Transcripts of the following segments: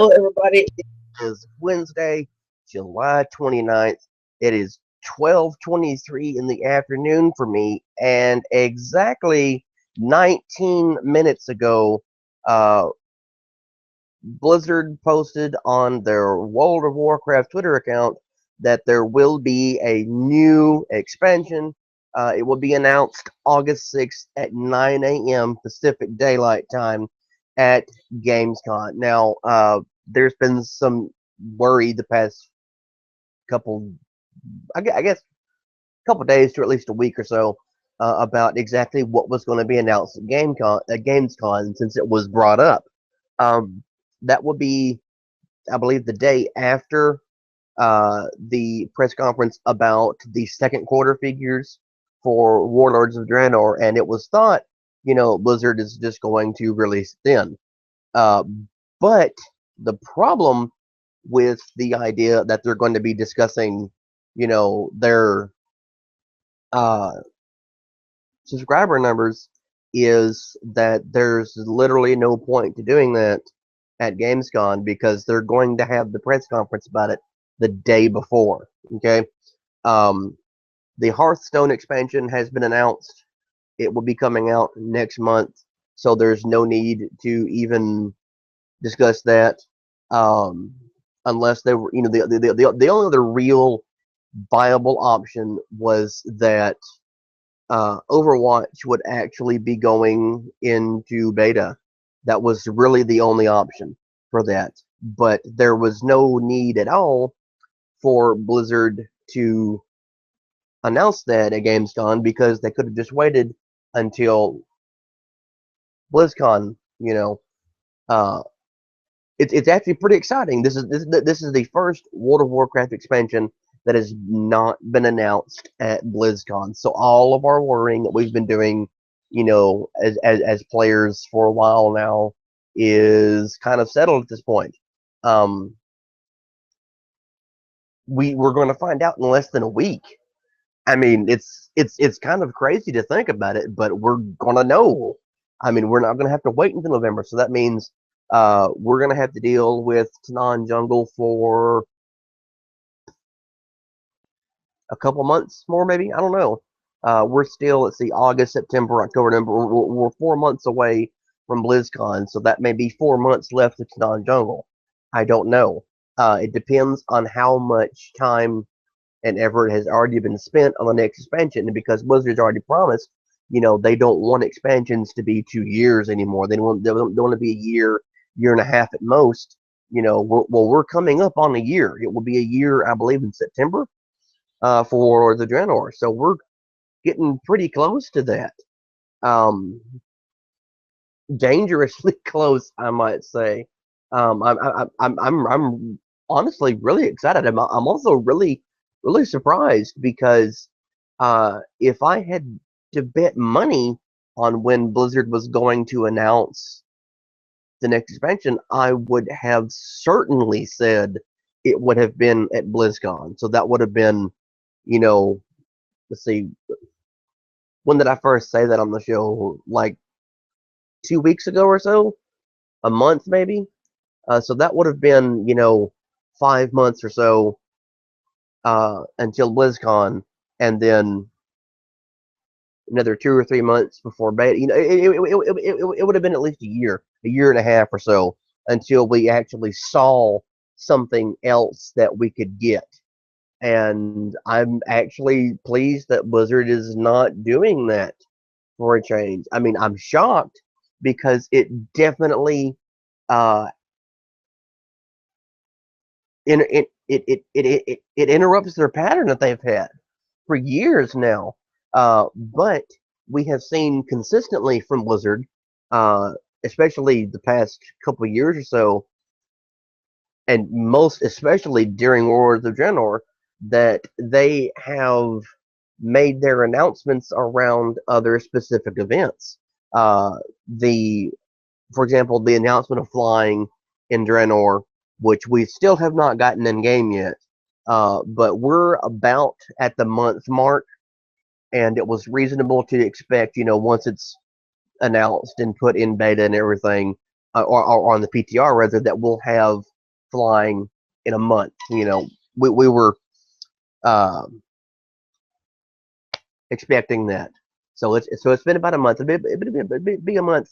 Hello, everybody. It is Wednesday, July 29th. It is 12:23 in the afternoon for me, and exactly 19 minutes ago, uh, Blizzard posted on their World of Warcraft Twitter account that there will be a new expansion. It will be announced August 6th at 9 a.m. Pacific Daylight Time at Gamescom. Now, there's been some worry the past couple, I guess, couple days to at least a week or so about exactly what was going to be announced at Gamescom since it was brought up. Um, that would be, I believe, the day after the press conference about the second quarter figures for Warlords of Draenor, and it was thought, Blizzard is just going to release it then. Uh, but the problem with the idea that they're going to be discussing, their uh, subscriber numbers is that there's literally no point to doing that at Gamescom because they're going to have the press conference about it the day before. Okay. Um, the Hearthstone expansion has been announced. It will be coming out next month, so there's no need to even discuss that. Um, unless they were, the only other real viable option was that Overwatch would actually be going into beta. That was really the only option for that. But there was no need at all for Blizzard to announce that at Gamescom because they could have just waited until BlizzCon. Uh, it's actually pretty exciting. This is the first World of Warcraft expansion that has not been announced at BlizzCon. So all of our worrying that we've been doing, as players for a while now, is kind of settled at this point. Um, we're going to find out in less than a week. I mean, it's kind of crazy to think about it, but we're gonna know. I mean, we're not gonna have to wait until November, so that means we're gonna have to deal with Tanan Jungle for a couple months more, maybe. I don't know. We're still, let's see, August, September, October, November. We're 4 months away from BlizzCon, so that may be 4 months left of Tanan Jungle. I don't know. It depends on how much time and effort has already been spent on the next expansion. And because Blizzard's already promised, they don't want expansions to be 2 years anymore. They want to be a year and a half at most. We're coming up on a year. It will be a year, I believe, in September for the Draenor. So we're getting pretty close to that. Um, Dangerously close, I might say. I'm honestly really excited. I'm also really surprised because if I had to bet money on when Blizzard was going to announce the next expansion, I would have certainly said it would have been at BlizzCon. So that would have been, you know, let's see, when did I first say that on the show? Like 2 weeks ago or so, a month maybe. So that would have been, 5 months or so until BlizzCon, and then another 2 or 3 months before beta. It would have been at least a year and a half or so until we actually saw something else that we could get. And I'm actually pleased that Blizzard is not doing that for a change. I mean, I'm shocked because it definitely uh, it interrupts their pattern that they've had for years now. But we have seen consistently from Blizzard, uh, especially the past couple of years or so, and most especially during Wars of Draenor, that they have made their announcements around other specific events. Uh, the, for example, the announcement of flying in Draenor, which we still have not gotten in game yet, but we're about at the month mark, and it was reasonable to expect, once it's announced and put in beta and everything, or on the PTR rather, that we'll have flying in a month. We were uh, expecting that. So it's been about a month. It'll be a month,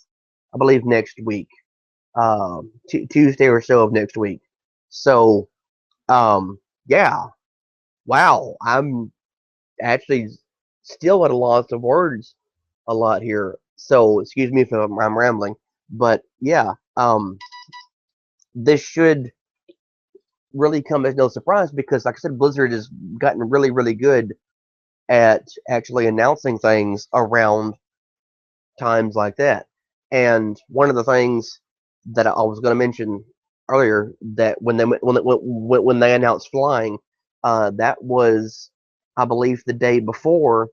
I believe, next week, Tuesday or so of next week. So yeah, wow, I'm actually still at a loss of words a lot here. So excuse me if I'm rambling, but yeah, this should really come as no surprise because, like I said, Blizzard has gotten really, really good at actually announcing things around times like that. And one of the things that I was going to mention earlier, that when they announced flying, that was, I believe, the day before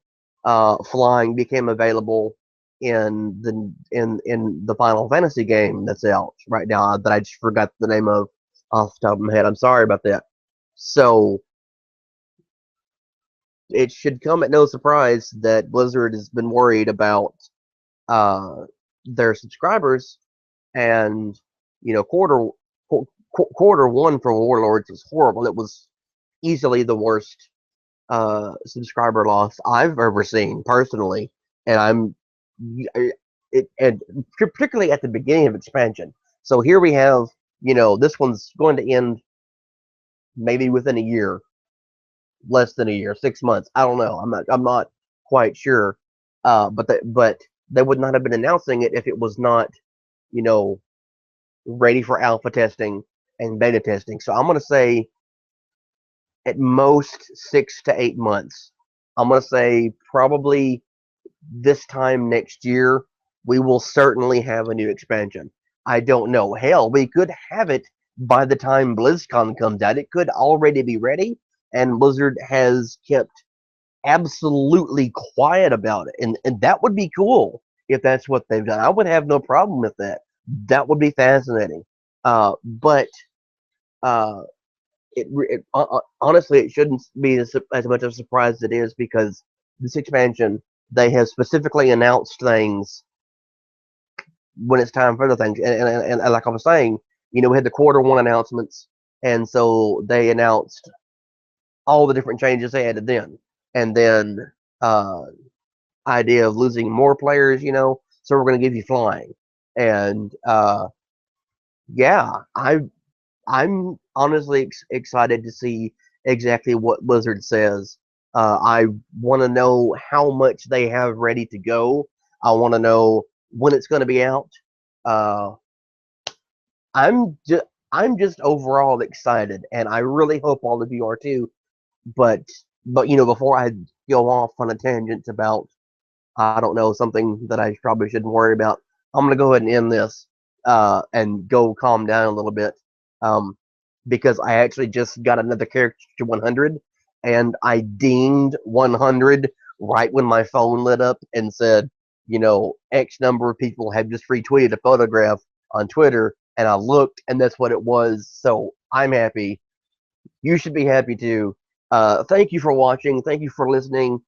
flying became available in the Final Fantasy game that's out right now that I just forgot the name of off the top of my head. I'm sorry about that. So it should come at no surprise that Blizzard has been worried about uh, their subscribers, and quarter one for Warlords was horrible. It was easily the worst subscriber loss I've ever seen personally, and and particularly at the beginning of expansion. So here we have, this one's going to end maybe within a year, less than a year, 6 months. I don't know. I'm not quite sure. But they would not have been announcing it if it was not, you know, ready for alpha testing and beta testing. So I'm gonna say at most 6 to 8 months. I'm gonna say probably this time next year we will certainly have a new expansion. I don't know. Hell, we could have it by the time BlizzCon comes out. It could already be ready, and Blizzard has kept absolutely quiet about it, and that would be cool if that's what they've done. I would have no problem with that. That would be fascinating. But uh, honestly, it shouldn't be as much of a surprise as it is, because this expansion, they have specifically announced things when it's time for the things. And like I was saying, we had the quarter one announcements, and so they announced all the different changes they added then, and then uh, idea of losing more players, so we're going to give you flying. And yeah, I'm honestly excited to see exactly what Blizzard says. I want to know how much they have ready to go. I want to know when it's going to be out. Uh, I'm just overall excited, and I really hope all of you are too. But before I go off on a tangent about, I don't know, something that I probably shouldn't worry about, I'm gonna go ahead and end this and go calm down a little bit, um, because I actually just got another character to 100, and I dinged 100 right when my phone lit up and said, X number of people have just retweeted a photograph on Twitter, and I looked, and that's what it was. So I'm happy. You should be happy too. Thank you for watching. Thank you for listening.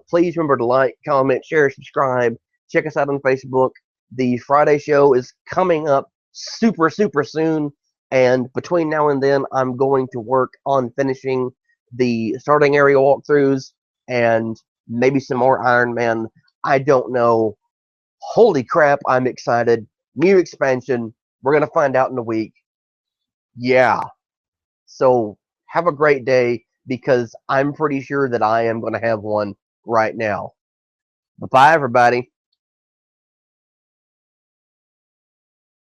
Please remember to like, comment, share, subscribe. Check us out on Facebook. The Friday show is coming up super, super soon. And between now and then, I'm going to work on finishing the starting area walkthroughs and maybe some more Iron Man. I don't know. Holy crap, I'm excited. New expansion. We're going to find out in a week. Yeah. So have a great day, because I'm pretty sure that I am going to have one right now. Bye, everybody.